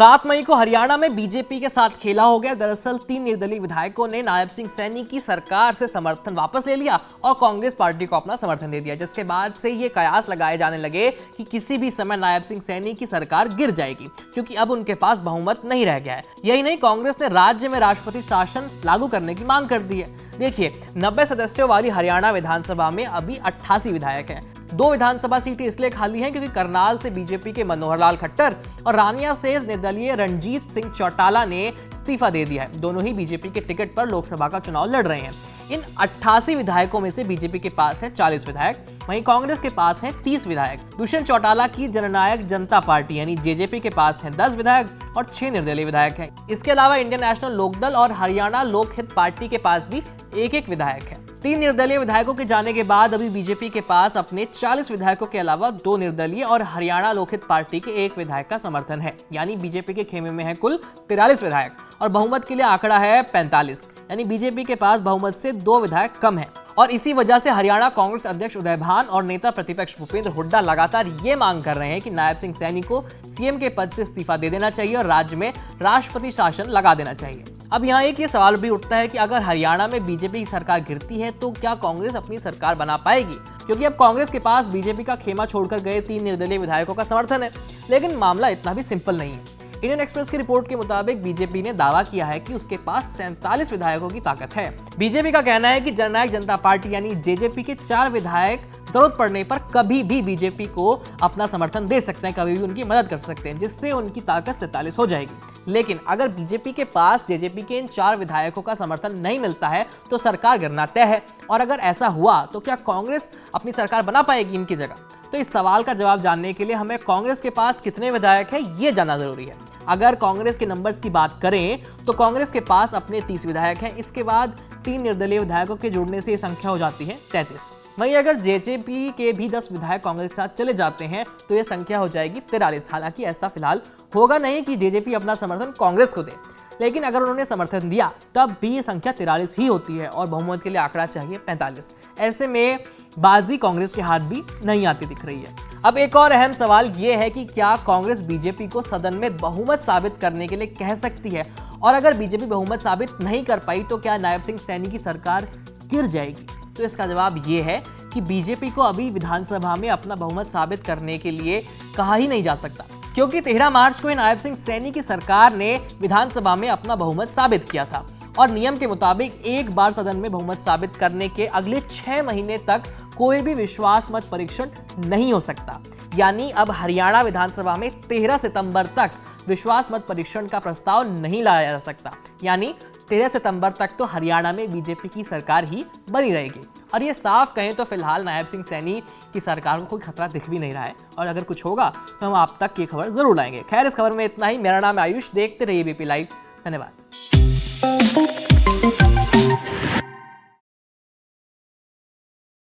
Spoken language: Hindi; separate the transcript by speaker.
Speaker 1: 7 मई को हरियाणा में बीजेपी के साथ खेला हो गया। दरअसल 3 निर्दलीय विधायकों ने नायब सिंह सैनी की सरकार से समर्थन वापस ले लिया और कांग्रेस पार्टी को अपना समर्थन दे दिया, जिसके बाद से ये कयास लगाए जाने लगे कि किसी भी समय नायब सिंह सैनी की सरकार गिर जाएगी, क्योंकि अब उनके पास बहुमत नहीं रह गया है। यही नहीं, कांग्रेस ने राज्य में राष्ट्रपति शासन लागू करने की मांग कर दी है। देखिए, 90 सदस्यों वाली हरियाणा विधानसभा में अभी 88 विधायक हैं। 2 विधानसभा सीटें इसलिए खाली हैं क्योंकि करनाल से बीजेपी के मनोहर लाल खट्टर और रानिया से निर्दलीय रणजीत सिंह चौटाला ने इस्तीफा दे दिया है। दोनों ही बीजेपी के टिकट पर लोकसभा का चुनाव लड़ रहे हैं। इन 88 विधायकों में से बीजेपी के पास है 40 विधायक, वहीं कांग्रेस के पास हैं 30 विधायक। दुष्यंत चौटाला की जननायक जनता पार्टी यानी जेजेपी के पास हैं 10 विधायक और 6 निर्दलीय विधायक हैं। इसके अलावा इंडियन नेशनल लोकदल और हरियाणा लोकहित पार्टी के पास भी एक विधायक है। 3 निर्दलीय विधायकों के जाने के बाद अभी बीजेपी के पास अपने 40 विधायकों के अलावा 2 निर्दलीय और हरियाणा लोकहित पार्टी के 1 विधायक का समर्थन है, यानी बीजेपी के खेमे में है कुल 43 विधायक और बहुमत के लिए आंकड़ा है 45, यानी बीजेपी के पास बहुमत से 2 विधायक कम है। और इसी वजह से हरियाणा कांग्रेस अध्यक्ष उदय भान और नेता प्रतिपक्ष भूपेंद्र हुड्डा लगातार ये मांग कर रहे हैं कि नायब सिंह सैनी को सीएम के पद से इस्तीफा दे देना चाहिए और राज्य में राष्ट्रपति शासन लगा देना चाहिए। अब यहाँ एक ये सवाल भी उठता है कि अगर हरियाणा में बीजेपी की सरकार गिरती है तो क्या कांग्रेस अपनी सरकार बना पाएगी, क्योंकि अब कांग्रेस के पास बीजेपी का खेमा छोड़कर गए 3 निर्दलीय विधायकों का समर्थन है। लेकिन मामला इतना भी सिंपल नहीं है। इंडियन एक्सप्रेस की रिपोर्ट के मुताबिक बीजेपी ने दावा किया है कि उसके पास 47 विधायकों की ताकत है। बीजेपी का कहना है कि जननायक जनता पार्टी यानी जेजेपी के 4 विधायक जरूरत पड़ने पर कभी भी बीजेपी को अपना समर्थन दे सकते हैं, कभी भी उनकी मदद कर सकते हैं, जिससे उनकी ताकत 47 हो जाएगी। लेकिन अगर बीजेपी के पास जेजेपी के इन 4 विधायकों का समर्थन नहीं मिलता है तो सरकार गिरना तय है। और अगर ऐसा हुआ तो क्या कांग्रेस अपनी सरकार बना पाएगी इनकी जगह? तो इस सवाल का जवाब जानने के लिए हमें कांग्रेस के पास कितने विधायक हैं ये जानना जरूरी है। अगर कांग्रेस के नंबर्स की बात करें तो कांग्रेस के पास अपने 30 विधायक हैं। इसके बाद 3 निर्दलीय विधायकों के जुड़ने से ये संख्या हो जाती है 33। वहीं अगर जेजेपी के भी 10 विधायक कांग्रेस के साथ चले जाते हैं तो ये संख्या हो जाएगी 43। हालांकि ऐसा फिलहाल होगा नहीं कि जेजेपी अपना समर्थन कांग्रेस को दे, लेकिन अगर उन्होंने समर्थन दिया तब भी ये संख्या 43 ही होती है और बहुमत के लिए आंकड़ा चाहिए 45। ऐसे में बाजी कांग्रेस के हाथ भी नहीं आती दिख रही है। अब एक और अहम सवाल ये है कि क्या कांग्रेस बीजेपी को सदन में बहुमत साबित करने के लिए कह सकती है, और अगर बीजेपी बहुमत साबित नहीं कर पाई तो क्या नायब सिंह सैनी की सरकार गिर जाएगी? तो इसका जवाब ये है कि बीजेपी को अभी विधानसभा में अपना बहुमत साबित करने के लिए कहा ही नहीं जा सकता, क्योंकि 13 मार्च को नायब सिंह सैनी की सरकार ने विधानसभा में अपना बहुमत साबित किया था और नियम के मुताबिक एक बार सदन में बहुमत साबित करने के अगले 6 महीने तक कोई भी विश्वास मत परीक्षण नहीं हो सकता। यानी अब हरियाणा विधानसभा में 13 सितंबर तक विश्वास मत परीक्षण का प्रस्ताव नहीं लाया जा सकता। यानी 13 सितंबर तक तो हरियाणा में बीजेपी की सरकार ही बनी रहेगी। और ये साफ कहें तो फिलहाल नायब सिंह सैनी की सरकार को कोई खतरा दिख भी नहीं रहा है, और अगर कुछ होगा तो हम आप तक ये खबर जरूर लाएंगे। खैर, इस खबर में इतना ही। मेरा नाम है आयुष, देखते रहिए बीपी लाइव। धन्यवाद।